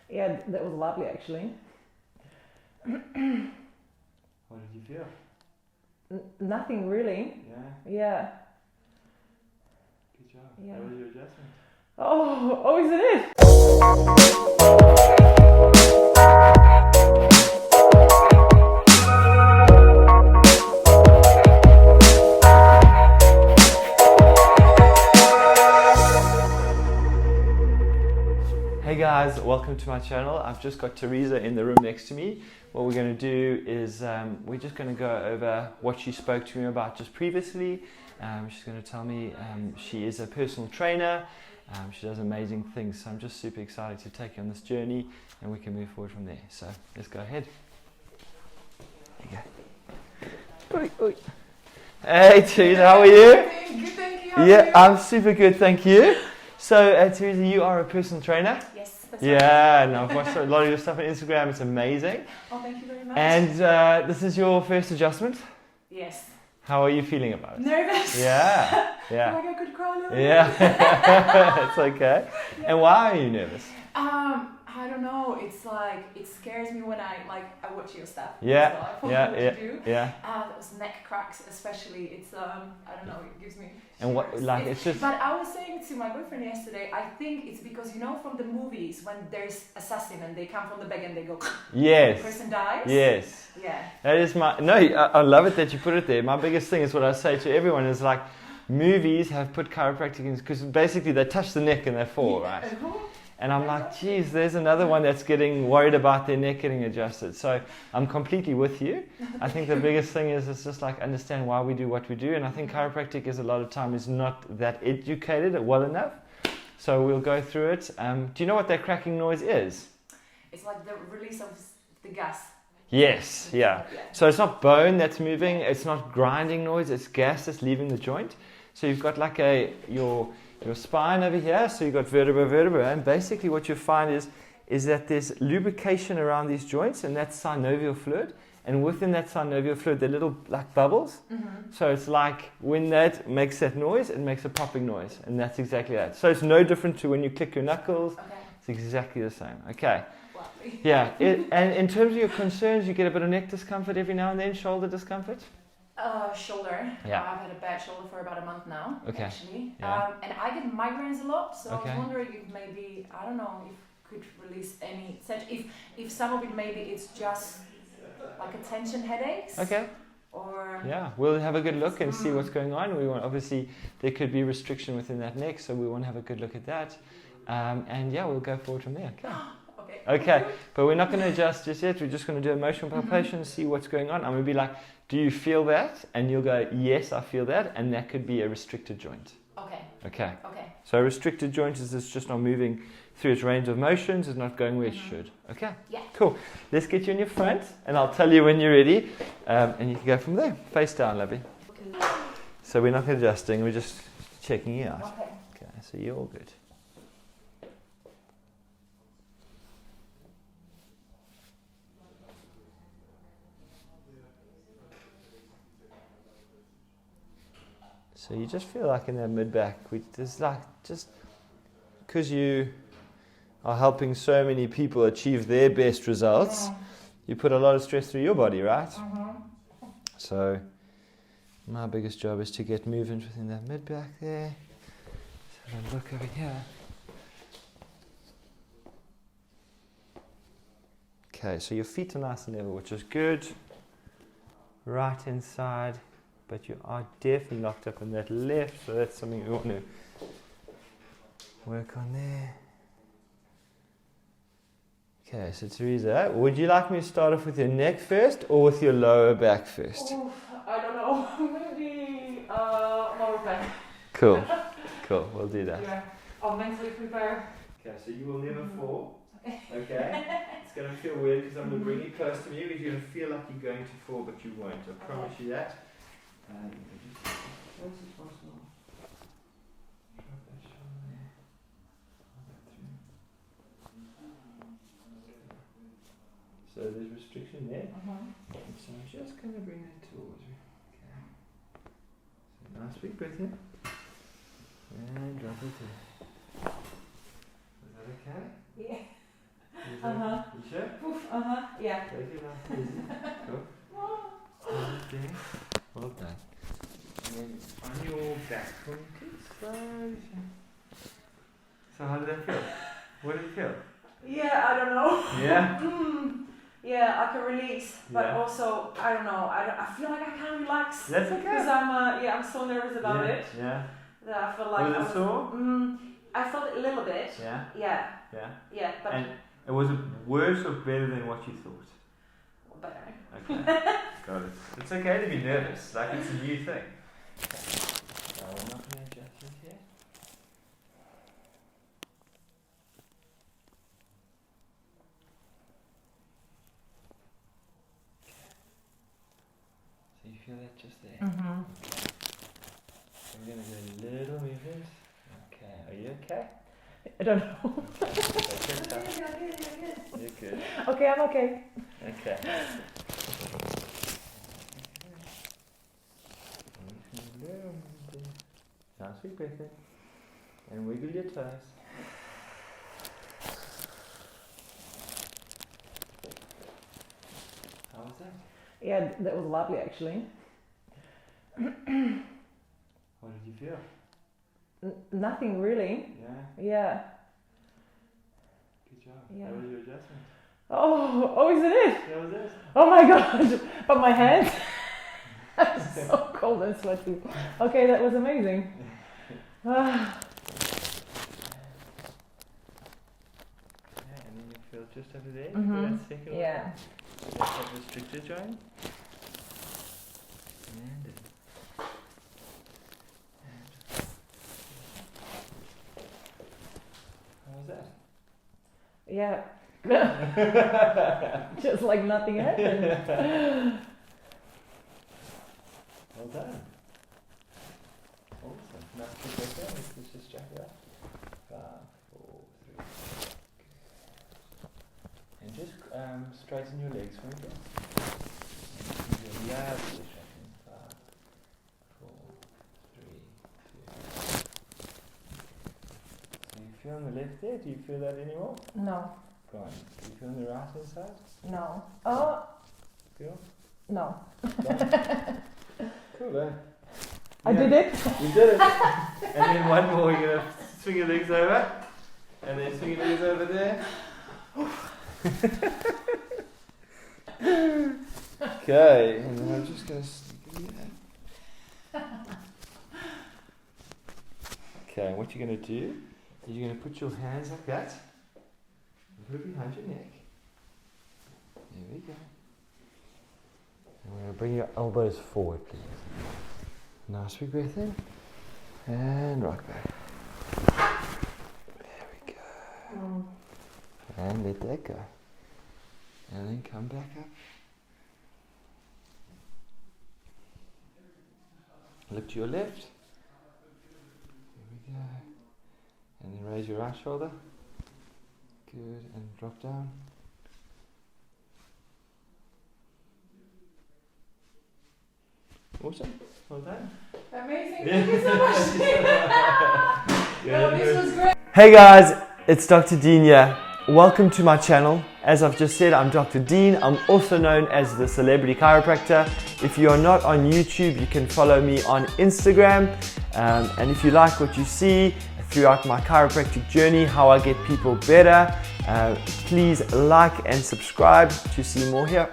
Yeah, that was lovely actually. What did you feel? Nothing really. Yeah. Yeah. Good job. Yeah. How was your adjustment? Oh, isn't it? Hey guys, welcome to my channel. I've just got Tereza in the room next to me. What we're going to do is we're just going to go over what she spoke to me about just previously. She's going to tell me she is a personal trainer. She does amazing things, so I'm just super excited to take you on this journey and we can move forward from there. So let's go ahead. There you go. Oi. Hey Tereza, how are you? Good, thank you. How are Yeah, you? I'm super good, thank you. So Tereza, you are a personal trainer? Yes, that's Yeah, no, I've watched a lot of your stuff on Instagram. It's amazing. Oh, thank you very much. And this is your first adjustment. Yes. How are you feeling about it? Nervous? Yeah, Feel yeah, like I could cry a little bit. yeah. It's okay. And why are you nervous? I don't know. It's like it scares me when I watch your stuff. Yeah, So I follow yeah, what yeah, you do. yeah. Those neck cracks, especially. It's I don't know. It gives me. And what, shivers. like, it's just. But I was saying to my boyfriend yesterday. I think it's because from the movies when there's assassin and they come from the back and they go. Yes. The person dies. Yes. Yeah. That is my. No, I love it that you put it there. My biggest thing is what I say to everyone is like, movies have put chiropractic in because basically they touch the neck and they fall, right? And I'm like, geez, there's another one that's getting worried about their neck getting adjusted. So I'm completely with you. I think the biggest thing is it's just like understand why we do what we do. And I think chiropractic is a lot of time is not that educated well enough. So we'll go through it. Do you know what that cracking noise is? It's like the release of the gas. Yes, yeah. So it's not bone that's moving. It's not grinding noise. It's gas that's leaving the joint. So you've got like your spine over here, so you've got vertebra, and basically what you find is that there's lubrication around these joints, and that's synovial fluid, and within that synovial fluid there are little like bubbles. Mm-hmm. So it's like when that makes that noise, it makes a popping noise, and that's exactly that. So it's no different to when you click your knuckles. Okay. It's exactly the same. Okay. Lovely. Yeah. And in terms of your concerns, you get a bit of neck discomfort every now and then, shoulder discomfort? Shoulder. Yeah. I've had a bad shoulder for about a month now. Okay. Actually. Yeah. And I get migraines a lot, so Okay. I was wondering if maybe I don't know if could release any such if some of it maybe it's just like a tension headaches. Okay. Or Yeah, we'll have a good look and see what's going on. We want, obviously, there could be restriction within that neck, so we want to have a good look at that. And yeah, we'll go forward from there. Okay. Okay. Okay, but we're not going to adjust just yet. We're just going to do emotional palpation, see what's going on. I'm going to be like, do you feel that? And you'll go, yes, I feel that. And that could be a restricted joint. Okay. Okay. Okay. So a restricted joint is it's just not moving through its range of motions. It's not going where it should. Okay. Yeah. Cool. Let's get you in your front, and I'll tell you when you're ready. And you can go from there. Face down, lovely. Okay. So we're not adjusting. We're just checking you out. Okay. Okay. So you're all good. So you just feel like in that mid-back, there's like just because you are helping so many people achieve their best results, you put a lot of stress through your body, right? So my biggest job is to get movement within that mid-back there. So I'll look over here. Okay, so your feet are nice and level, which is good. Right hand side. But you are definitely locked up on that left, so that's something we want to work on there. Okay, so Tereza, would you like me to start off with your neck first or with your lower back first? Oof, I don't know. Maybe lower back. Cool, cool, we'll do that. Yeah. I'll mentally prepare. Okay, so you will never fall. Okay, it's going to feel weird because I'm going to bring you close to me. You're going to feel like you're going to fall, but you won't. I promise you that. Just close as possible. Drop that shoulder there. Pull that through. So there's restriction there. So I'm just going to bring that towards me. Okay. So nice big breath in. And drop it in. Is that okay? Yeah. You sure? Yeah. Take it nice and easy. Cool. Well done. And then on your back, from slowly. So how did that feel? What did it feel? Yeah, I don't know. Yeah? Yeah, I can release, but Yeah. also I don't know. I feel like I can't relax. That's okay. Because I'm so nervous about it. Yeah. That I feel like Was it sore? I felt it a little bit. Yeah. Yeah. Yeah. Yeah, but And was it worse or better than what you thought? better. Okay. Got it. It's okay to be nervous. Like it's a new thing. So I'm not going to adjust it here. So you feel that just there? Mm-hmm. So we're going to go a little movement. Okay. Are you okay? I don't know. You're good. Okay, I'm okay. Okay. Nice big breath in. And wiggle your toes. How was that? Yeah, that was lovely actually. What did you feel? Nothing really. Yeah, Yeah. good job. Yeah. How was your adjustment? Oh, is it it? That was it. Oh my god! But my hands are so cold and sweaty. Okay, that was amazing. Ah. Yeah, and then you feel just over there. Mhm. That second Yeah. one. That's that restricted joint. And it. How was that? Yeah. Just like nothing happened. Well done. Awesome. Now keep that down. Let's just jack it up. 5, 4, 3. And just straighten your legs for me. Yeah, really straighten. 5, 4, 3, 2. So you feel on the left there? Do you feel that anymore? No. Go on. Do you feel on the right hand side? No. Oh. Feel? No. Cool, eh? I did it. You did it. And then one more, you're going to swing your legs over. And then swing your legs over there. Okay, and then I'm just going to give you that. Okay, and what you're going to do is you're going to put your hands like that. And put it behind your neck. There we go. And we're going to bring your elbows forward, please. Nice big breath in. And rock back. There we go. And let that go. And then come back up. Look to your left. There we go. And then raise your right shoulder. Good. And drop down. Awesome. Well done. Amazing. Thank you so much. Yeah, this was great. Hey guys, it's Dr. Dean here. Welcome to my channel. As I've just said, I'm Dr. Dean. I'm also known as the Celebrity Chiropractor. If you are not on YouTube, you can follow me on Instagram. And if you like what you see throughout my chiropractic journey, how I get people better, please like and subscribe to see more here.